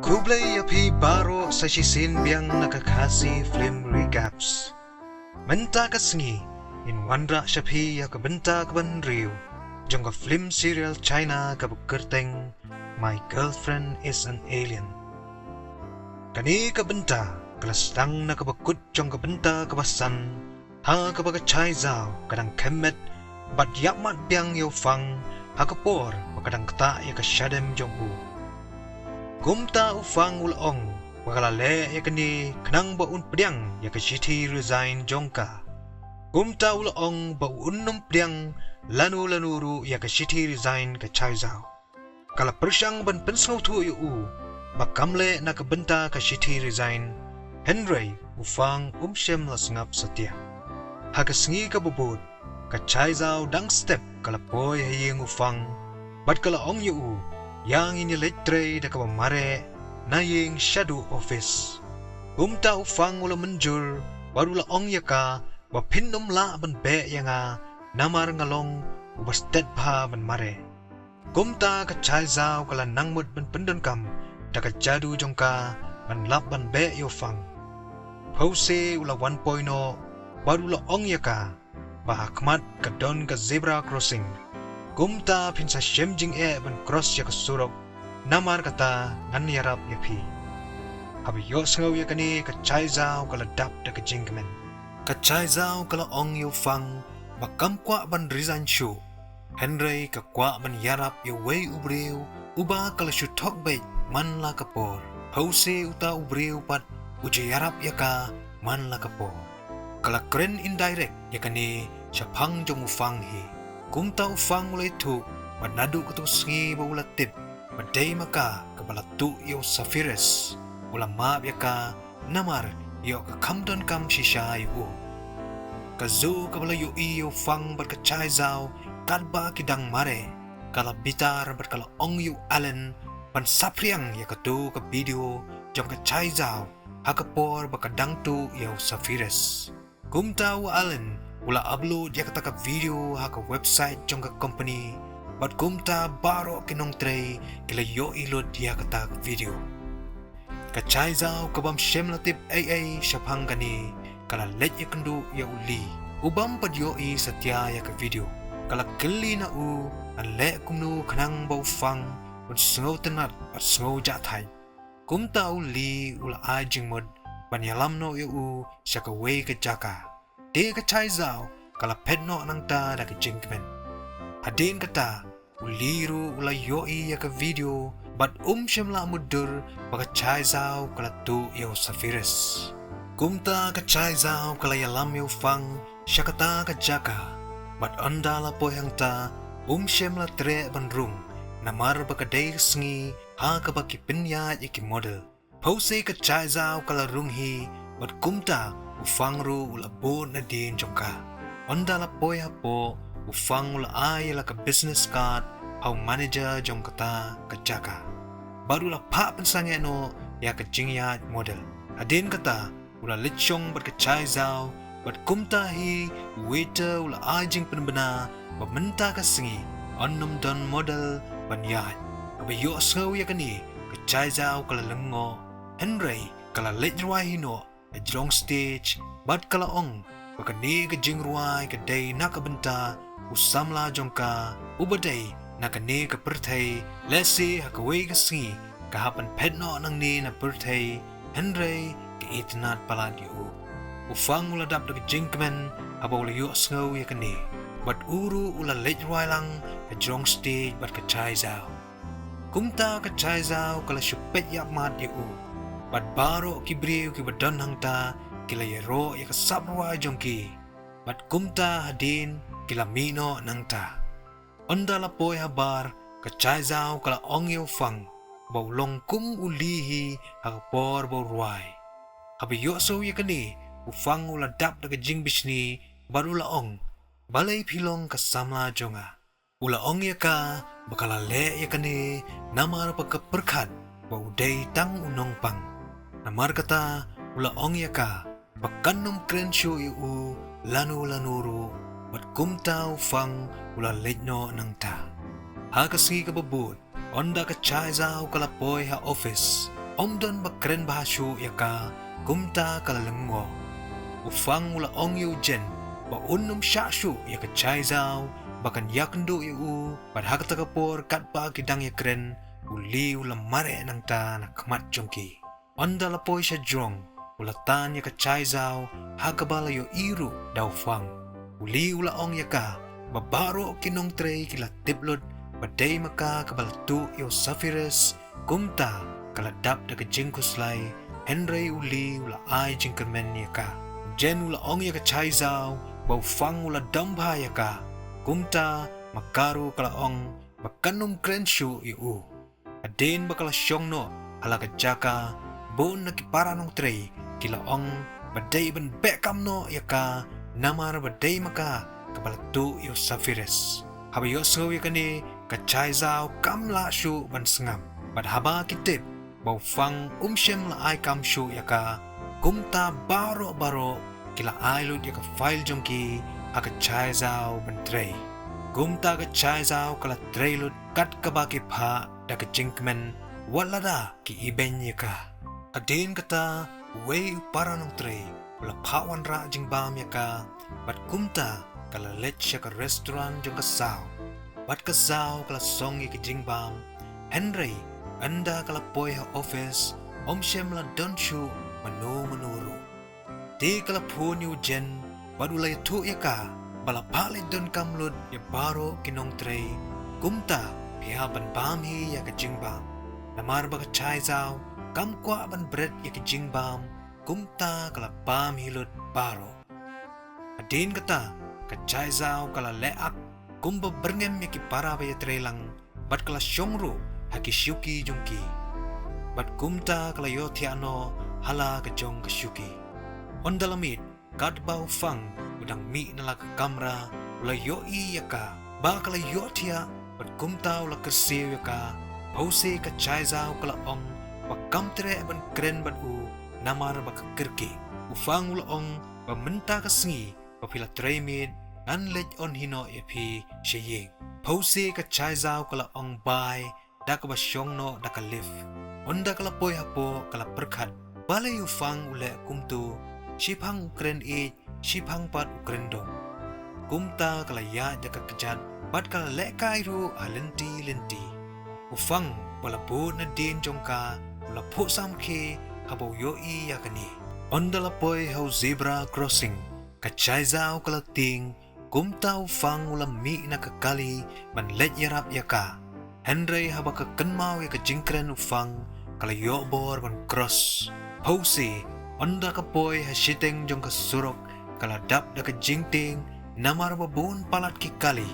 Kublai api baro sa sisin biyang nakakasi film recaps. Menta kasengi in wandra shapi ya kabenta kaban riu. Jongga film serial China kabukerteng My Girlfriend is an Alien. Kani kabenta kalastang nakabakut jong kabenta kabasan ha kabagachay zao kadang kemet bat yakmat biang yo fang hakapor makadang kata ya kasyadem jong u. Kumta ufang ulong wakalale ya kani kenang baun pediang ya kashiti resign jongka. Kumta ulong baun pediang lanu ya kashiti resign ka chaizao. Kala persyang ban pensau tu yu bakamle na kabenta kashiti resign Henry ufang shem la sengap setia. Hakasengi ka bubut ka chaizao dang step kala boy hayeng ufang bat kala ong yu yang ini letre da kabamare na yeng shadow office. Kumta ufang ula menjur baru la ong yaka wa pinnum la ban be yanga namar ngalong ubastet pa ban mare. Kumta ka chaizao kala nangmut ban pendon kam da ka jadu jongka ban lap ban be yo fang. Pause ula 1.0 baru la ong yaka bahakmat ka don ka zebra crossing. Kumta pinsa shemjing ban cross ya kasurok namar kata ngan yarap ya pi. Habi yo sengaw ya kani ka chaizao kala dap da ka jingmen. Ka chaizao kala ong yo fang bakam kwa ban resign show. Henry ka kwa ban yarap ya way ubreu uba kala shutok bait man la kapor. Pause uta ubreu pat uji yarap ya ka man la kapor. Kala kren indirect ya kani syapang jong ufang hi. Kumta ufang mulai tu manadu ketuski baulat tip madai maka kebalatu yo safires ulama yaka namar yo ke kamdon kam shisha yu kazu kabala yo iyo fang berkecai zau kadba kidang mare kala bitar berkala ong yu alen pan sapriang ya ketu ke video jong kecai zau hakapor bakadang tu yo safires kumta wa alen ula upload ya kata video haka website jongka company bat kumta baro kinong tray kila yo ilod ya kata video kacai zao kabam shem latip AA syapang gani kala let ya kendu ya uli ubam pad yo I satya ya ka video kala keli na u an le kumnu kanang bau fang un sngau tenat at sngau jathai kumta uli ula ajing mod banyalam no ya u syaka way ka jaka de ka chai zao kala petno nang ta da ka jingmen hadin kata uliru ula yoi ya ka video bat shem la mudur baka chai zao kala tu yo safiris kumta ka chai zao kala yalam yo fang syakata ka jaka bat anda la poyang ta shem la tre banrung namar baka day sngi ha ka baki pinya iki model pause ka chai zao kala runghi bat kumta ufang ru ula bo na din jongka onda la poy hapo ufang ula ay la ka business card how manager jong kata kajaka baru la pa pensange no ya ka jingya model adin kata ula lechong ber kacai zao bat kumta hi waiter ula ajing penbena bamenta ka singi onnom don model banyat abayo saw ya kani kacai zao kala lengo Henry kala lejrwai no ajrong stage bat kala ong bakani ka jingruai ka day nakabenta usamla jongka ubadai nakani ka perthai lesi hakaway ka singi kahapan petno nang ni na perthai Henry ka itnat paladyo ufang ula dap ka jingkmen abaw layo sngaw ya kani bat uru ula lejruai lang ajrong stage bat ka chai zao kumta ka chai zao kala syupet yakmat ya bat baro kibriu ki badan hangta kila yero ya kasabwa jongki bat kumta hadin kila mino nangta onda la poy habar kacai zao kala ong yo fang bau long kum ulihi hakapor bau ruai habi yo so ya kani ufang ula dap daga jing bisni baru la ong balai pilong kasama jonga ula ong ya ka bakala le ya kani namar pagkaperkat bau day tang unong pang namar kata ula ong ya ka bakanum krensyo yu lanu bat kumta ufang ula lejno nang ta hakasi kababut onda ka chai zao kalapoy ha office omdon bakren bahasyo yaka kumta kalalengo. Ufang ula ong yu jen ba unum syasyo yaka chaizao bakan yakndo yu badhagta kapor katpa kidang yakren uli ula mare nang ta nakmat jongki. Onda lapoy siya jong ula tan yaka chaizao hakabala yo iru daw fang. Uli ula ong yaka babaro kinong tre kila tiplod baday maka kabaltu yo Sapphires kumta kaladap daga jingkuslay Henry uli ula ay jingkermen yaka. Jen ula ong yaka chaizao bau fang ula dambha yaka kumta makaru kala ong bakanum krenshu yu. Adin bakala syong no halaga jaka bon nakipara nong tre kila ong baday ban bekam no yaka namar baday maka kabaltu yo Sapphires. Habayo so yakani kachaizao kamla shu ban sengam. Badhaba kitip bau fang umshem la ay kam shu yaka kumta baro kila aylud yaka file jongki haka chaizao ban tre. Kumta ka chaizao kala treilud kat kabaki pha daga jinkmen walada ki iben yaka. Adin kata wei upara nong tre wala pawan ra jingbam yaka bat kumta kala lech yaka restaurant jong kasao. Bat kasao kala song yaki jingbam Henry anda kala poy ha office omshem la donshu menuru. Di kala pun yu jen badulay tu yaka bala palit don kamlud ya baro kinong tre kumta pia ban bamhi ya ka jingbam namar baga chaizao kamkwa ban bread ya ka jingbam kumta kala bamhi lud baro. Adin kata ka chaizao kala leak kumba berngem ya ki para ba ya tre lang bat kala syongru haki syuki jongki bat kumta kala yotiano hala ka jong ka syuki. On dalamit kat bau fang udang mi nala ka kamera ula yoi yaka ba kala yotia bat kumta ula kersiw yaka pause ka chaizao kala ong bakam tere ban kren bat u namar baka kerki ufang ula ong ba menta ka sengi papila tremid an lej on hino yapi sheying pause ka chaizao kala ong bai daka ba syong no daka lift onda kala poy hapo kala perkat balay ufang ule kumtu shipang ukren e shipang pat ukren dong kumta kala ya jaka kejat bat kala lekai ru lenti ufang wala bo na din jongka wala po samke habo yoi yakani onda la poy hau zebra crossing kachaizao kala ting kumta ufang wala mi na kakali man let yarap yaka Henry haba ka kenmau yaka jingkren ufang kala yobor ban cross pause onda ka poy hasiteng jong ka surok kala dap da ka jingting namar babun palat ki kali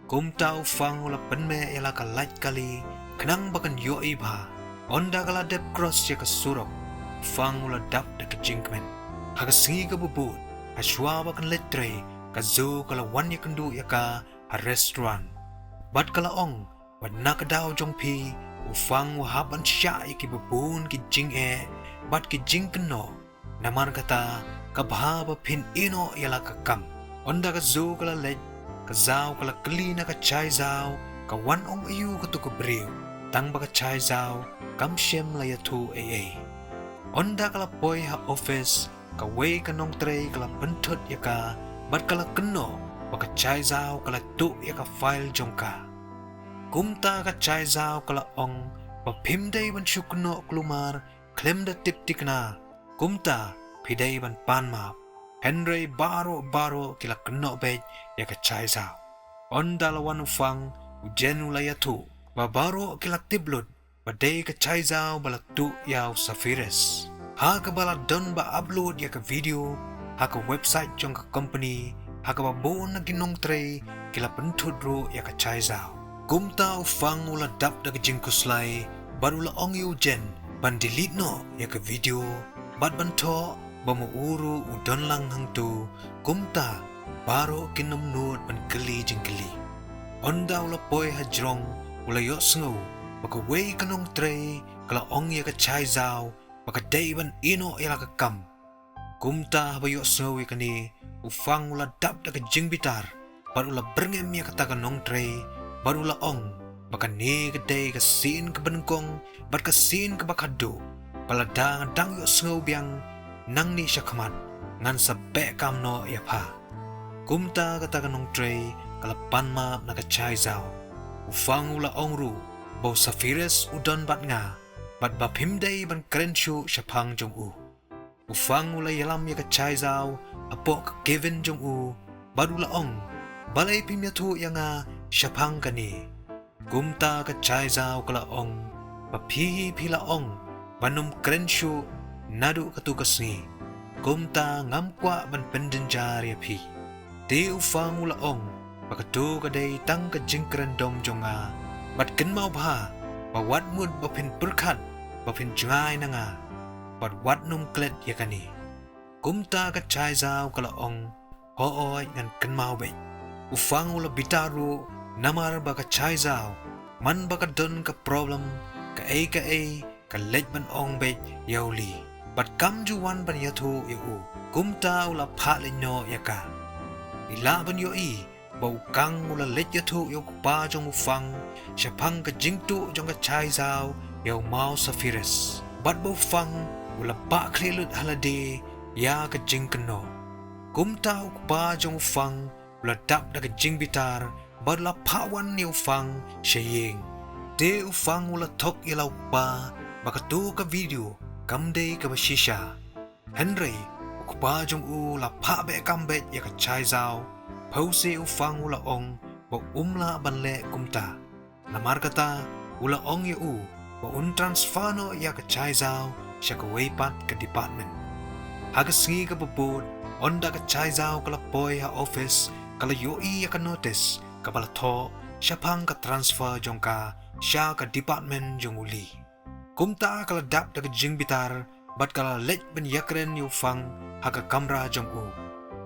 kumta ufang ula penme yala ka light kali kenang bakan yo iba onda kala dep cross ya ka surok ufang ula dap da ka jingkmen haka singi ka bubut haswa bakan letre ka zo kala wan ya kendu ya ka restaurant bat kala ong bat nakadaw jong pi ufang wahaban sya ya ki babun ki jing bat ki jing keno namar kata kabhaba pin ino yala kakam onda ka zo kala lej ka zao kala kli na ka chaizao ka wan ong ayu ka tu briu tang ba ka chaizao kam shem la yatu onda kala poy ha office ka wei ka nong tre kala pentot yaka bat kala keno ba ka chaizao kala tu yaka file jongka kumta ka chaizao kala ong pa pimday ban syukno klumar klem da tip tikna kumta pidai ban panmap Henry baro kila keno bej ya ka chaizao onda lawan ufang ujen ulayatu babaro kila tiblod badai ka chaizao balatu yau Sapphires ha ka bala don ba upload ya ka video ha ka website jong ka company ha ka babon na ginong tre kila pentudro ya ka chaizao kumta ufang ula dap da jingkuslay barula ong ujen ban delete no ya ka video bat banto bamuuru udon lang hangtu kumta baro kinamnut ban keli jingkeli onda ula poy hajrong ula yo sngo baka wei kanong tre kala ong ya ka chaizao baka day ban ino ya ka kam kumta habayo sngo kani ufang ula dap da jingbitar bar ula berngem ya ka taganong tre bar ula ong baka ne ka day ka sin ka benengkong bat ka sin ka bakado balada dang yo sngau biang nang ni syakmat ngan sabek kam no ya pa kumta kata kanong tray kalapan ma nakachai zao ufang ula ongru bo safires udon bat nga bat bapim day ban krenshu syapang jong u ufang ula yalam ya kachai zao apok given jong u badula ong balay pim yatu ya nga syapang kani kumta kachai zao kala ong papihi pila ong banum krenshu nadu katukas ni kumta ngamkwa ban pendenjar ya pi di ufang ula ong pakatu kadai tang ka jingkran dom jonga bat ken mau bha bawat mud bapin berkat bapin jangai nanga bat wat num klet yakani kumta ka chai zau kala ong hooi ngan ken mau be ufang ula bitaru namar baka chai zau man baka don ka problem ka ka let ban ong be yauli bat kam juwan ban yatu yu kumta ula pha no yaka ila ban yo i bau kang ula let yatu yo pa jong ufang syapang ka jingtu jong ka chai zau yo mau safires bat bau fang ula pa krelut halade ya ka jingkeno kumta pa jong ufang ula dap da ka jing bitar bat la pa wan ni ufang shaying de ufang ula tok ilau pa bakatu ka video kamde ka bashisha Henry ukpa jong u la pa be kambet ya ka chai zau pause ufang ula ong ba umla banle kumta namar kata ula ong ya u ba un transfer no ya ka chai zau sya ka weipat ka department hagasngi ka babod onda ka chai zau kala poi ha office kala yoi ya ka notice kabala tho syapang ka transfer jong ka sya ka department jong uli kumta kala dap da ka jing bitar bat kala let ben yakren yu fang haga kamra jong u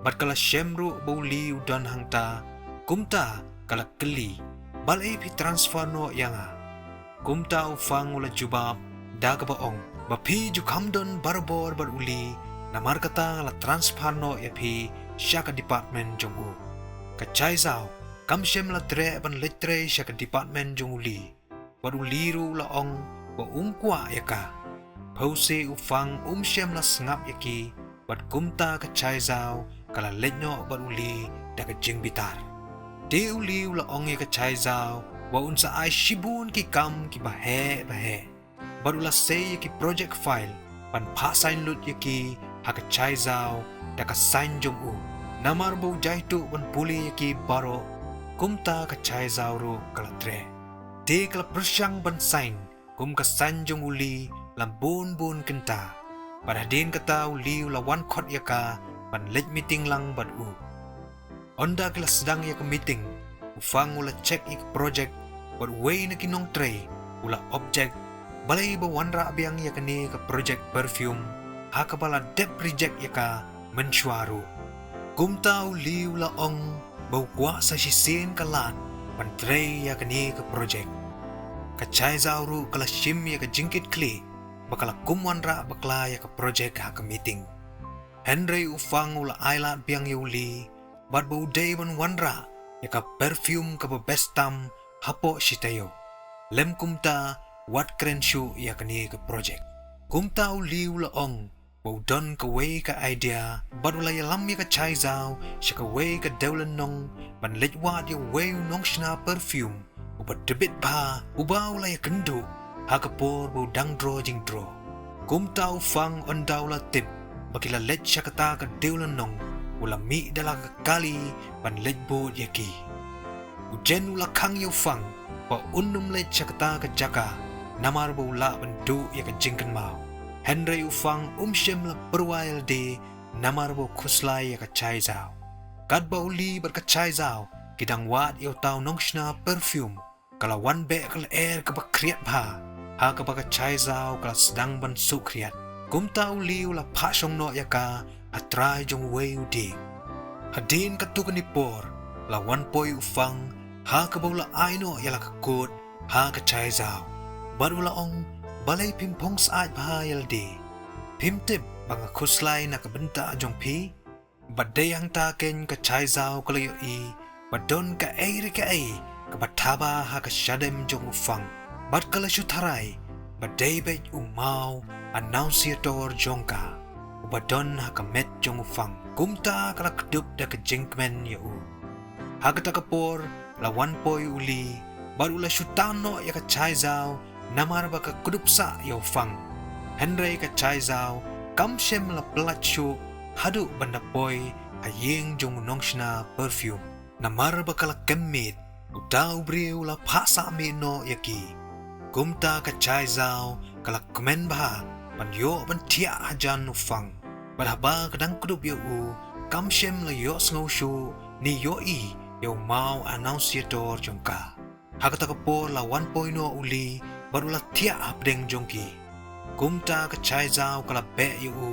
bat kala syemru bauli udan hangta kumta kala keli balai pi transfer no yanga kumta ufang ula jubab da ka baong bapi ju kamdon barbor bar uli namar kata la transfer no ya pi syaka department jong u ka chai zau kam syem la tre ban letre syaka department jong uli bar uli ru la ong ba ungkwa yaka pause ufang syem la sngap yaki bat kumta ka chai zau kala letno bat uli da ka jing bitar de uli ula ong ka chai zau wa unsa ai shibun ki kam ki bahe bat ula say ki project file pan pa sign lut yaki ha ka chai zau da ka sign jong u namar bo jai tu ban puli yaki baro kumta ka chai zau ru kala tre de kala persyang ban sign kum ka sign jong uli lam bun kenta pada din kata uli ula wan khot yaka pan let meeting lang bat u onda kala sedang ya ke meeting ufang ula check ik project bat way na kinong tray ula object balay ba wanra biang ya kani ka project perfume haka bala dep reject yaka mensyuaru kumta uli ula ong bau kwa sa sisin kalan pan tray ya kani ka project kacai zauru kala shim ya ka jingkit kli bakala kumwan ra bakla ya ka project ha ka meeting Henry ufang ula ailat biang yuli bat bau day ban wanra ya ka perfume ka bestam hapo shitayo lem kumta wat krenshu ya kani ka project kumta uli ula ong bau don ka way ka idea bat ula yalam ya ka chai zau sya ka way ka deulan nong ban lejwat ya way nong shna perfume ubat debit ba ubau la ya kendo hakapor bu dang dro jing dro kumta ufang ondau la tip bakila let syakata ka deulan nong ula mi dala ka kali ban let bo yaki ujen ula kang ufang pa unum let syakata ka jaka namar bu la ban do ya ka jingkan mau Henry ufang syem la perwail de namar bu khuslai ya ka chai zau kad ba uli bar ka chai zau kidang wat yo tau nong shna perfume kala wan be kala air ka bakriat bha ha ka baka chai zau kala sedang ban su kriat kumta uli ula pha song no yaka atrai jong way udi hadin ka tu ni por la wan poi ufang ha ka bola aino yala ka kut ha ka chai zau barula ong balay pimpong saat bha yaldi pimtip banga khuslai na ka benta jong pi badai hang ta ken ka chai zau kala yo i badon ka ai kabataba ha ka shadem jong ufang bat kala shutarai badai bet umau annunciator jongka ubadon hakamet jong ufang kumta kala kedup da kejengkmen ya u hagata kapor lawan poi uli baru la shutano ya kacai zao namar baka kudupsa ya ufang Henry kacai zao kamshem la pelachu hadu banda poi hayeng jong nongshna perfume namar baka la kemit utau briu la phasa me no yaki kumta kacai zao kala komen bah pan yo ban tia hajan ufang badhaba kadang kudup yo u kamshem la yo sngo shu ni yo I yo mau annunciator jongka hakata kapor la 1.0 uli baru la tia apdeng jongki kumta kacai zao kala be yo u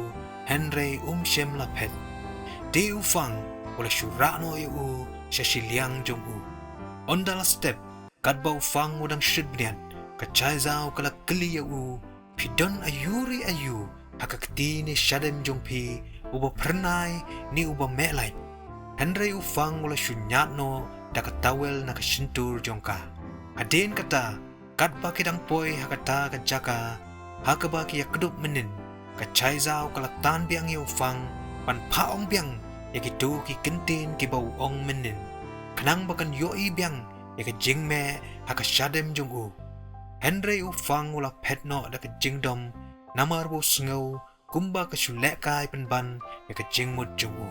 Henry shem la pet di ufang wala shurano yo u shashiliang jong u ondala step kadba ufang udang shudbnian kacai zao kala kli yo u pidon ayuri ayu hakakti ni shadem jongpi uba pernai ni uba melai Henry ufang wala shunyat no dakatawel na kashintur jongka adin kata kadba kidang poi hakata kajaka hakaba ki yakdup menin kacai zao kala tan biang yo ufang pan paong biang yakitu ki kentin ki bau ong menin kanang bakan yoi biang yakajingme hakashadem jongu Henry ufang wala petno dakajingdom namar bo sngau kumba kasulekai penban yakajingmut jongu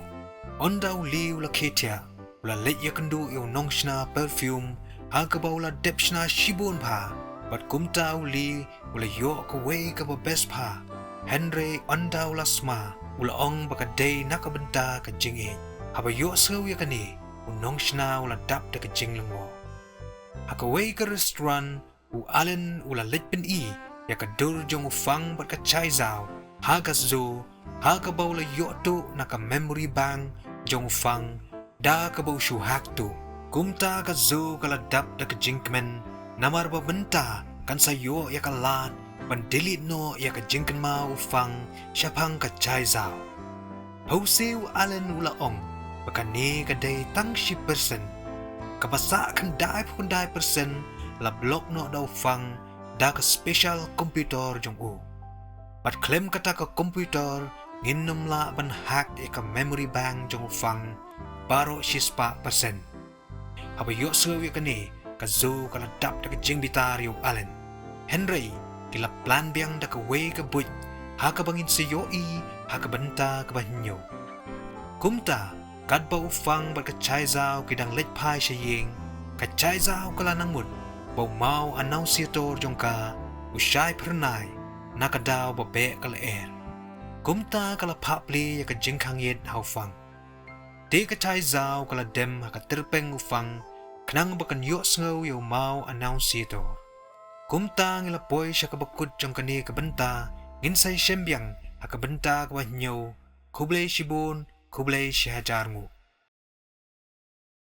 onda uli wala ketia wala let yakandu yo nongshna perfume hakaba wala depshna shibun pa bat kumta uli wala yo kaway kaba best pa Henry onda wala sma wala ong baka day nakabenta kajingi haba yo saw yakani unong shna wala dap da kajinglang mo hakaway ka restaurant u alen wala litpen yakadur jong ufang bat kacai zao hagas zo hakaba wala yo to naka memory bank jong ufang da kabau shu hak tu kumta ka zo kala dap da kajingkmen namar ba benta kan sayo yakalat pandilit no yakajingken ma ufang syapang kacai zao hausiw alen wala ong bakani kadai tang 10% kabasa kan dai pun dai persen la blok no da ufang da ka special computer jong u bat klaim kata ka computer nginom la ban hack ka memory bank jong ufang baro 6% haba yo sewi kani ka zo kala dap da jing bitar yo alen Henry kila plan biang da ka way ka buit ha ka bangin siyo ha ka benta ka bahnyo kumta kadba ufang bat kacai zao kidang let pai shaying kacai zao kala nangmut bau mau annunciator jongka usai pernai nakadaw babe kala kumta kala papli ya ka jingkang yet haufang di kacai zao kala dem haka terpeng ufang knang bakan yo sngaw yo mau annunciator kumta ngila boy siya kabakut jongkani kabenta nginsay syembyang haka benta kawahnyo kublay shibun kublay shihajar ngu